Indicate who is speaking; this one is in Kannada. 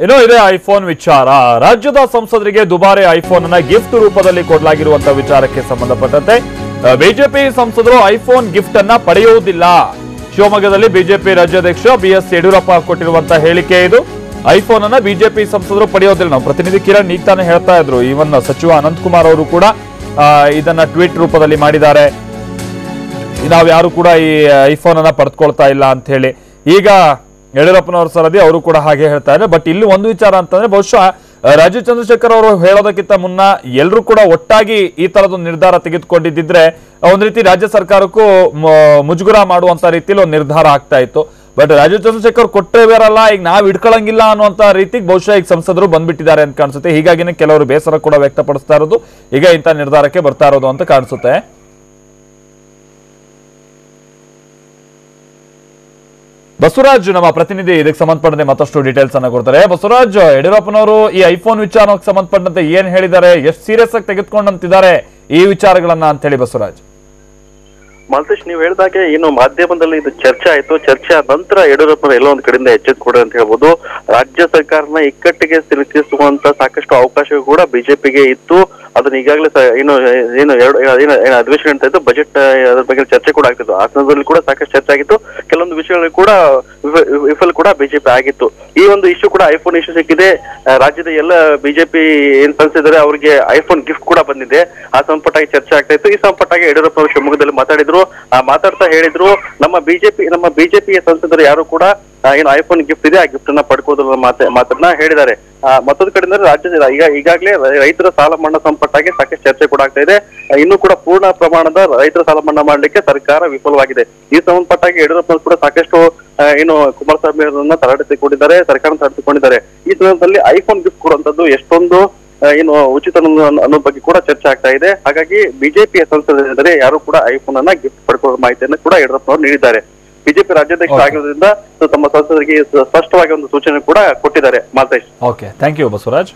Speaker 1: ಇನ್ನು ಇದೆ ಐಫೋನ್ ವಿಚಾರ. ರಾಜ್ಯದ ಸಂಸದರಿಗೆ ದುಬಾರಿ ಐಫೋನ್ ಅನ್ನ ಗಿಫ್ಟ್ ರೂಪದಲ್ಲಿ ಕೊಡಲಾಗಿರುವಂತಹ ವಿಚಾರಕ್ಕೆ ಸಂಬಂಧಪಟ್ಟಂತೆ ಬಿಜೆಪಿ ಸಂಸದರು ಐಫೋನ್ ಗಿಫ್ಟ್ ಅನ್ನ ಪಡೆಯುವುದಿಲ್ಲ. ಶಿವಮೊಗ್ಗದಲ್ಲಿ ಬಿಜೆಪಿ ರಾಜ್ಯಾಧ್ಯಕ್ಷ ಬಿಎಸ್ ಯಡಿಯೂರಪ್ಪ ಕೊಟ್ಟಿರುವಂತಹ ಹೇಳಿಕೆ ಇದು. ಐಫೋನ್ ಅನ್ನ ಬಿಜೆಪಿ ಸಂಸದರು ಪಡೆಯೋದಿಲ್ಲ. ನಾವು ಪ್ರತಿನಿಧಿ ಕಿರಣ್ ಈಗ ತಾನೇ ಹೇಳ್ತಾ ಇದ್ರು. ಈವನ್ ಸಚಿವ ಅನಂತಕುಮಾರ್ ಅವರು ಕೂಡ ಇದನ್ನ ಟ್ವೀಟ್ ರೂಪದಲ್ಲಿ ಮಾಡಿದ್ದಾರೆ. ನಾವು ಯಾರು ಕೂಡ ಈ ಐಫೋನ್ ಅನ್ನ ಪಡೆದುಕೊಳ್ತಾ ಇಲ್ಲ ಅಂತ ಹೇಳಿ. ಈಗ ಯಡಿಯೂರಪ್ಪನವರ ಸರದಿ ಅವರು ಕೂಡ ಹಾಗೆ ಹೇಳ್ತಾ ಇದ್ದಾರೆ. ಬಟ್ ಇಲ್ಲಿ ಒಂದು ವಿಚಾರ ಅಂತಂದ್ರೆ, ಬಹುಶಃ ರಾಜೀವ್ ಚಂದ್ರಶೇಖರ್ ಅವರು ಹೇಳೋದಕ್ಕಿಂತ ಮುನ್ನ ಎಲ್ಲರೂ ಕೂಡ ಒಟ್ಟಾಗಿ ಈ ತರದೊಂದು ನಿರ್ಧಾರ ತೆಗೆದುಕೊಂಡಿದ್ದಿದ್ರೆ ಒಂದ್ ರೀತಿ ರಾಜ್ಯ ಸರ್ಕಾರಕ್ಕೂ ಮುಜುಗರ ಮಾಡುವಂತ ರೀತಿಯಲ್ಲಿ ಒಂದು ನಿರ್ಧಾರ ಆಗ್ತಾ ಇತ್ತು. ಬಟ್ ರಾಜೀವ್ ಚಂದ್ರಶೇಖರ್ ಕೊಟ್ಟರೆ ಬೇರಲ್ಲ, ಈಗ ನಾವ್ ಇಟ್ಕೊಳಂಗಿಲ್ಲ ಅನ್ನುವಂತ ರೀತಿಗೆ ಬಹುಶಃ ಈಗ ಸಂಸದರು ಬಂದ್ಬಿಟ್ಟಿದ್ದಾರೆ ಅಂತ ಕಾಣಿಸುತ್ತೆ. ಹೀಗಾಗಿನೇ ಕೆಲವರು ಬೇಸರ ಕೂಡ ವ್ಯಕ್ತಪಡಿಸ್ತಾ ಇರೋದು, ಈಗ ಇಂಥ ನಿರ್ಧಾರಕ್ಕೆ ಬರ್ತಾ ಇರೋದು ಅಂತ ಕಾಣಿಸುತ್ತೆ. ಬಸವರಾಜ್ ನಮ್ಮ ಪ್ರತಿನಿಧಿ ಇದಕ್ಕೆ ಸಂಬಂಧಪಟ್ಟಂತೆ ಮತ್ತಷ್ಟು ಡೀಟೇಲ್ಸ್ ಅನ್ನ ಕೊಡ್ತಾರೆ. ಬಸವರಾಜ್, ಯಡಿಯೂರಪ್ಪನವರು ಈ ಐಫೋನ್ ವಿಚಾರಕ್ಕೆ ಸಂಬಂಧಪಟ್ಟಂತೆ ಏನ್ ಹೇಳಿದ್ದಾರೆ, ಎಷ್ಟು ಸೀರಿಯಸ್ ಆಗಿ ತೆಗೆದುಕೊಂಡಂತಿದ್ದಾರೆ ಈ ವಿಚಾರಗಳನ್ನ ಅಂತ ಹೇಳಿ ಬಸವರಾಜ್?
Speaker 2: ಮಾಲ್ತೇಶ್, ನೀವು ಹೇಳಿದಾಗೆ ಏನು ಮಾಧ್ಯಮದಲ್ಲಿ ಇದು ಚರ್ಚೆ ಆಯ್ತು. ಚರ್ಚೆ ಆದ ನಂತರ ಯಡಿಯೂರಪ್ಪನವರು ಎಲ್ಲೋ ಒಂದ್ ಕಡೆಯಿಂದ ಎಚ್ಚೆತ್ತುಕೊಡಿ ಅಂತ ಹೇಳ್ಬೋದು. ರಾಜ್ಯ ಸರ್ಕಾರನ ಇಕ್ಕಟ್ಟಿಗೆ ಸಿಲುಕಿಸುವಂತ ಸಾಕಷ್ಟು ಅವಕಾಶ ಕೂಡ ಬಿಜೆಪಿಗೆ ಇತ್ತು. ಅದನ್ನ ಈಗಾಗಲೇ ಏನು ಅಧಿವೇಶನ ಅಂತ ಇತ್ತು, ಬಜೆಟ್ ಅದ್ರ ಬಗ್ಗೆ ಚರ್ಚೆ ಕೂಡ ಆಗ್ತಿತ್ತು. ಆ ಸಂದರ್ಭದಲ್ಲಿ ಕೂಡ ಸಾಕಷ್ಟು ಚರ್ಚೆ ಆಗಿತ್ತು. ಕೆಲವೊಂದು ವಿಷಯಗಳಲ್ಲಿ ಕೂಡ ವಿಫಲ ಕೂಡ ಬಿಜೆಪಿ ಆಗಿತ್ತು. ಈ ಒಂದು ಇಶ್ಯೂ ಕೂಡ ಐಫೋನ್ ಇಶ್ಯೂ ಸಿಕ್ಕಿದೆ. ರಾಜ್ಯದ ಎಲ್ಲ ಬಿಜೆಪಿ ಏನ್ ಸಂಸದರು ಅವರಿಗೆ ಐಫೋನ್ ಗಿಫ್ಟ್ ಕೂಡ ಬಂದಿದೆ. ಆ ಸಂಪುಟಾಗಿ ಚರ್ಚೆ ಆಗ್ತಾ ಇತ್ತು. ಈ ಸಂಪುಟಾಗಿ ಯಡಿಯೂರಪ್ಪ ಅವರು ಶಿವಮೊಗ್ಗದಲ್ಲಿ ಮಾತಾಡಿದ್ರು. ಮಾತಾಡ್ತಾ ಹೇಳಿದ್ರು, ನಮ್ಮ ಬಿಜೆಪಿಯ ಸಂಸದರು ಯಾರು ಕೂಡ ಏನು ಐಫೋನ್ ಗಿಫ್ಟ್ ಇದೆ, ಆ ಗಿಫ್ಟ್ ಅನ್ನ ಪಡ್ಕೋದ್ರ ಮಾತನ್ನ ಹೇಳಿದ್ದಾರೆ. ಮತ್ತೊಂದು ಕಡೆಯಿಂದ ರಾಜ್ಯದ ಈಗಾಗಲೇ ರೈತರ ಸಾಲ ಮನ್ನಾ ಸಂಪಟ್ಟಾಗಿ ಸಾಕಷ್ಟು ಚರ್ಚೆ ಕೂಡ ಆಗ್ತಾ ಇದೆ. ಇನ್ನೂ ಕೂಡ ಪೂರ್ಣ ಪ್ರಮಾಣದ ರೈತರ ಸಾಲ ಮನ್ನಾ ಮಾಡಲಿಕ್ಕೆ ಸರ್ಕಾರ ವಿಫಲವಾಗಿದೆ. ಈ ಸಂಬಂಧಪಟ್ಟಾಗಿ ಯಡಿಯೂರಪ್ಪ ಕೂಡ ಸಾಕಷ್ಟು ಏನು ಕುಮಾರಸ್ವಾಮಿ ಅವರನ್ನ ತರಬೇತಿಕೊಂಡಿದ್ದಾರೆ, ಸರ್ಕಾರ ತರಬೇತಿಕೊಂಡಿದ್ದಾರೆ. ಈ ಸಂದರ್ಭದಲ್ಲಿ ಐಫೋನ್ ಗಿಫ್ಟ್ ಕೊಡುವಂತದ್ದು ಎಷ್ಟೊಂದು ಏನು ಉಚಿತ ಅನ್ನೋ ಬಗ್ಗೆ ಕೂಡ ಚರ್ಚೆ ಆಗ್ತಾ ಇದೆ. ಹಾಗಾಗಿ ಬಿಜೆಪಿಯ ಸಂಸದರಿದ್ದರೆ ಯಾರು ಕೂಡ ಐಫೋನ್ ಅನ್ನ ಗಿಫ್ಟ್ ಪಡ್ಕೊಳ್ಳೋ ಮಾಹಿತಿಯನ್ನು ಕೂಡ ಯಡಿಯೂರಪ್ಪನವರು ನೀಡಿದ್ದಾರೆ. ಬಿಜೆಪಿ ರಾಜ್ಯಾಧ್ಯಕ್ಷ ಆಗಿರೋದ್ರಿಂದ ತಮ್ಮ ಸಂಸದರಿಗೆ ಸ್ಪಷ್ಟವಾಗಿ ಒಂದು ಸೂಚನೆ ಕೂಡ ಕೊಟ್ಟಿದ್ದಾರೆ. Maltesh,
Speaker 1: okay, thank you Basavaraj.